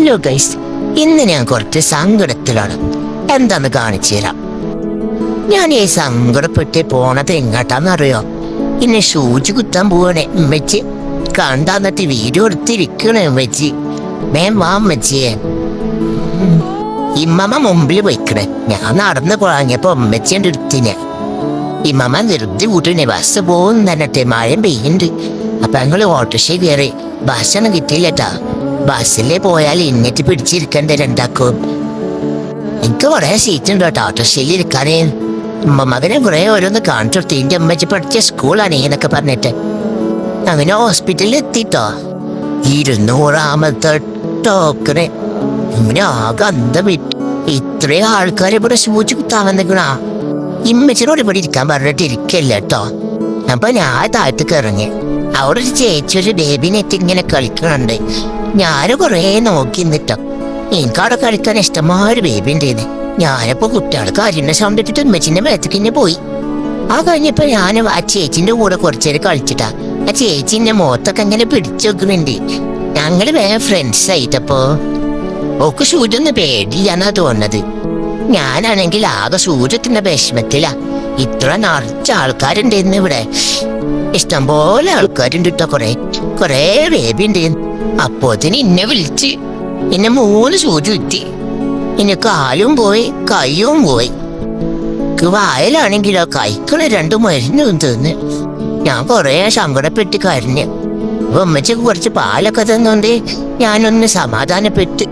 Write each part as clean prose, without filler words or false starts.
Hello guys, ഇന്ന് ഞാൻ കുറച്ച് സങ്കടത്തിലാണ്. എന്താന്ന് കാണിച്ചു തരാം. ഞാൻ ഈ സങ്കടപ്പെട്ട് പോണത് എങ്ങോട്ടാന്നറിയോ? ഇന്നെ സൂചി കുത്താൻ പോവാണേ ഉമ്മച്ചി. കണ്ടാന്നിട്ട് വീഡിയോ എടുത്തിരിക്കണേ ഉമ്മച്ചി. മേം വാ ഉമ്മച്ചിയെ. ഇമ്മമ്മ മുമ്പിൽ പോയിക്കണേ. ഞാൻ നടന്ന് പോഴങ്ങിയപ്പോ ഉമ്മച്ചിയുടെ എടുത്തിനെ. ഇമ്മമ്മ നിർത്തി കൂട്ടണേ. ബസ് പോകും തന്നെ, മഴയും പെയ്യുന്നുണ്ട്. അപ്പൊ ഞങ്ങള് ഓട്ടോറിക്ഷ കയറി. ബസ്സൊന്നും കിട്ടിയില്ലട്ടാ. ബസ്സിലെ പോയാൽ ഇന്നിട്ട് പിടിച്ചിരിക്കണ്ടേ രണ്ടാക്കും. എനിക്ക് കുറെ സീറ്റ് ഉണ്ട് കേട്ടോ ഓട്ടോറിക്ഷയിൽ ഇരിക്കാനേ. മകനെ കുറെ ഓരോന്ന് കാണിച്ചു കൊടുത്തു. എന്റെ അമ്മച്ചി പഠിച്ച സ്കൂളാണ് എന്നൊക്കെ പറഞ്ഞിട്ട്. അങ്ങനെ ഹോസ്പിറ്റലിൽ എത്തിട്ടോ. 200ാമത്തെ ടോക്കണ്. ഇങ്ങനെ ആകെ അന്തം വിട്ടു. ഇത്രയും ആൾക്കാരെ ഇവിടെ സൂചി കുത്താൻ വന്നിക്കണ. ഇമ്മച്ചിനോട് ഇവിടെ ഇരിക്കാൻ പറഞ്ഞിട്ട് ഇരിക്കല്ല കേട്ടോ. അപ്പൊ ഞാൻ താഴത്തേക്ക് ഇറങ്ങി. അവിടെ ഒരു ചേച്ചി ഒരു ബേബിനെറ്റ് ഇങ്ങനെ കളിക്കണുണ്ട്. ഞാന് കൊറേ നോക്കി നിന്നിട്ടോ. എനിക്കവിടെ കളിക്കാൻ ഇഷ്ടമായൊരു ബേബി ഉണ്ടായിരുന്നു. ഞാനിപ്പോ കുട്ടികൾ കാര്യന്റെ സൗണ്ട് ഇട്ടിട്ട് ഉമ്മച്ചിന്റെ മേത്തേക്കിന്നെ പോയി. ആ കഴിഞ്ഞപ്പോ ഞാൻ ആ ചേച്ചിന്റെ കൂടെ കുറച്ചേരം കളിച്ചിട്ടാ. ആ ചേച്ചിന്റെ മുഖത്തൊക്കെ ഇങ്ങനെ പിടിച്ചു വെക്കുന്നുണ്ട്. ഞങ്ങള് വേറെ ഫ്രണ്ട്സ് ആയിട്ടപ്പോ ഒക്കെ സൂര്യൊന്നും പേടില്ലാന്നാ തോന്നുന്നത്. ഞാനാണെങ്കിൽ ആകെ സൂര്യത്തിന്റെ വിഷമത്തിലാ. ഇത്ര നിറച്ച ആൾക്കാരുണ്ടായിരുന്നു ഇവിടെ. ഇഷ്ടംപോലെ ആൾക്കാരുണ്ട് കേട്ടോ. കൊറേ ബേബി ഉണ്ടായിരുന്നു. അപ്പോത്തിന് ഇന്നെ വിളിച്ച് എന്നെ 3 സൂചി കുത്തി. ഇനി കാലും പോയി കയ്യും പോയി. വായലാണെങ്കിലോ കൈക്കുള്ള 2 മരുന്നും തിന്ന്. ഞാൻ കൊറേ സങ്കടപ്പെട്ട് കരഞ്ഞ്. ഉമ്മച്ചക്ക് കുറച്ച് പാലൊക്കെ തന്നോണ്ട് ഞാനൊന്ന് സമാധാനപ്പെട്ട്.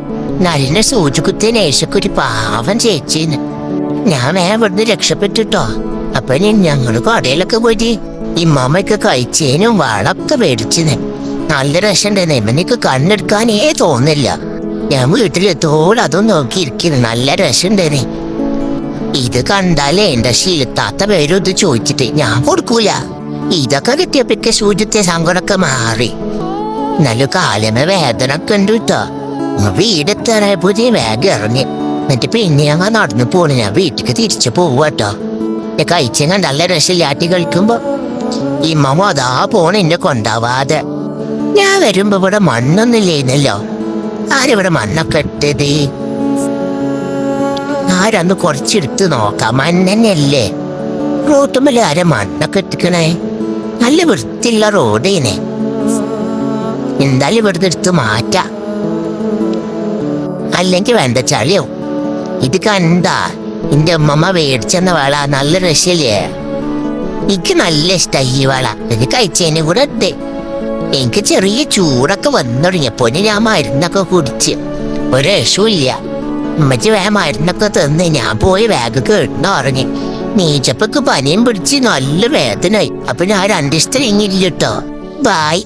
നല്ല സൂചി കുത്തിയ നേഴ്സൊക്കെ പാവം ചേച്ചിന്ന്. ഞാൻ ഇവിടുന്ന് രക്ഷപ്പെട്ടിട്ടോ. അപ്പൊ ഞങ്ങള് കടയിലൊക്കെ പോയിട്ട് ഇമ്മാമ്മയൊക്കെ കഴിച്ചേനും വളമൊക്കെ മേടിച്ചിന്. നല്ല രസമുണ്ടെന്ന്. എനിക്ക് കണ്ണെടുക്കാനേ തോന്നില്ല. ഞാൻ വീട്ടിലെത്തോളം അതും നോക്കിയിരിക്കുന്നു. നല്ല രസമുണ്ടേനെ. ഇത് കണ്ടാലേ എന്റെ ശീലത്താത്ത പേരും ഇത് ചോദിച്ചിട്ട് ഞാൻ കൊടുക്കൂല. ഇതൊക്കെ കിട്ടിയപ്പോഴൊക്കെ സൂചിത്തെ സങ്കടമൊക്കെ മാറി. നല്ല കാലമേ വേദന ഒക്കെ ഉണ്ട് കേട്ടോ. വീടെത്താനായപ്പോ വേഗം ഇറങ്ങി. എന്നിട്ട് പിന്നെ ഞങ്ങൾ നടന്നു പോണു. ഞാൻ വീട്ടിലേക്ക് തിരിച്ചു പോവാട്ടോ. കഴിച്ച നല്ല രസമില്ലാട്ടി കളിക്കുമ്പോ ഇമ്മ അതാ പോണ എന്നെ കൊണ്ടാവാതെ. ഞാൻ വരുമ്പോ ഇവിടെ മണ്ണൊന്നുമില്ലേന്നല്ലോ. ആരിവിടെ മണ്ണൊക്കെ ഇട്ടത്? ആരന്ന് കുറച്ചെടുത്ത് നോക്കാം. മണ്ണന്നല്ലേ. റോട്ടുമ്മല് ആരെ മണ്ണൊക്കെ ഇട്ടിക്കണേ? നല്ല വൃത്തിയുള്ള റോഡേനെ. എന്തായാലും ഇവിടുന്ന് എടുത്ത് മാറ്റാം. അല്ലെങ്കിൽ വേണ്ട ചളിയാവും. ഇത് കണ്ടാ എന്റെ അമ്മമ്മ മേടിച്ചെന്ന വള നല്ല രസല്ലേ. എനിക്ക് നല്ല ഇഷ്ടമായി ഈ വള. എനിക്ക് കഴിച്ചതിനെ കൂടെ ഇട്ടേ. എനിക്ക് ചെറിയ ചൂടൊക്കെ വന്നു തുടങ്ങിയപ്പോ ഞാൻ മരുന്നൊക്കെ കുടിച്ച് ഒരു രസമില്ല. ഉമ്മച്ചി മരുന്നൊക്കെ തന്ന് ഞാൻ പോയി വേഗം കേട്ടിന് ഉറങ്ങി. നീച്ചപ്പൊക്ക് പനിയും പിടിച്ച് നല്ല വേദനയായി. അപ്പൊ ഞാൻ 2 ദിവസത്തെ ഇങ്ങില്ല കേട്ടോ. ബായ്.